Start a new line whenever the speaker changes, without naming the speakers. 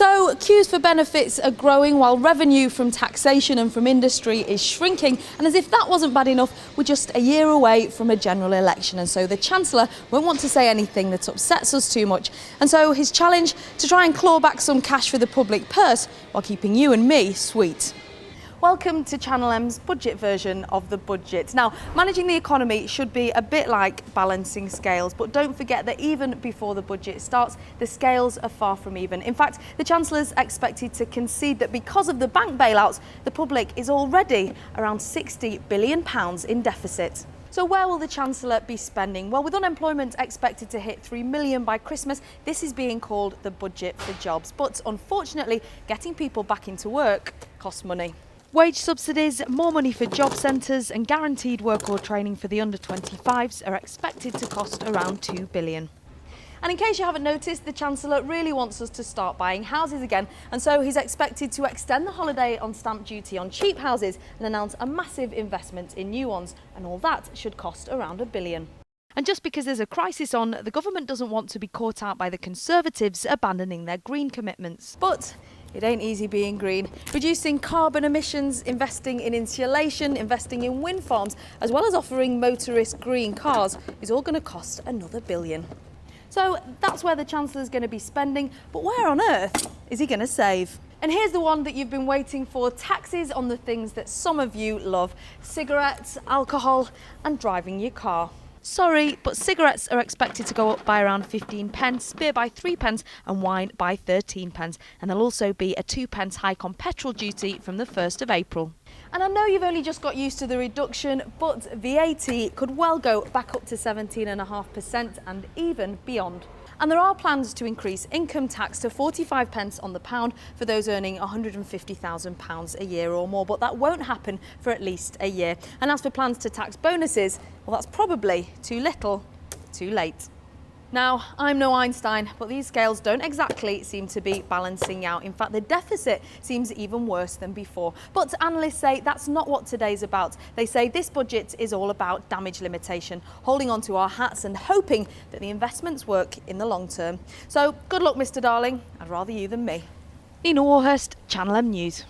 So queues for benefits are growing while revenue from taxation and from industry is shrinking. And as if that wasn't bad enough, we're just a year away from a general election. And so the Chancellor won't want to say anything that upsets us too much. And so his challenge to try and claw back some cash for the public purse while keeping you and me sweet. Welcome to Channel M's budget version of the budget. Now, managing the economy should be a bit like balancing scales, but don't forget that even before the budget starts, the scales are far from even. In fact, the Chancellor's expected to concede that because of the bank bailouts, the public is already around £60 billion in deficit. So where will the Chancellor be spending? Well, with unemployment expected to hit 3 million by Christmas, this is being called the budget for jobs. But unfortunately, getting people back into work costs money. Wage subsidies, more money for job centres and guaranteed work or training for the under-25s are expected to cost around £2 billion. And in case you haven't noticed, the Chancellor really wants us to start buying houses again, and so he's expected to extend the holiday on stamp duty on cheap houses and announce a massive investment in new ones, and all that should cost around £1 billion. And just because there's a crisis on, the government doesn't want to be caught out by the Conservatives abandoning their green commitments. But it ain't easy being green. Reducing carbon emissions, investing in insulation, investing in wind farms, as well as offering motorist green cars is all going to cost another £1 billion. So that's where the Chancellor's going to be spending, but where on earth is he going to save? And here's the one that you've been waiting for: taxes on the things that some of you love: cigarettes, alcohol and driving your car. Sorry, but cigarettes are expected to go up by around 15p, beer by 3p and wine by 13p. And there'll also be a 2p hike on petrol duty from the 1st of April. And I know you've only just got used to the reduction, but VAT could well go back up to 17.5% and even beyond. And there are plans to increase income tax to 45p on the pound for those earning £150,000 a year or more, but that won't happen for at least a year. And as for plans to tax bonuses, well, that's probably too little, too late. Now, I'm no Einstein, but these scales don't exactly seem to be balancing out. In fact, the deficit seems even worse than before. But analysts say that's not what today's about. They say this budget is all about damage limitation, holding on to our hats and hoping that the investments work in the long term. So good luck, Mr. Darling. I'd rather you than me. Nina Warhurst, Channel M News.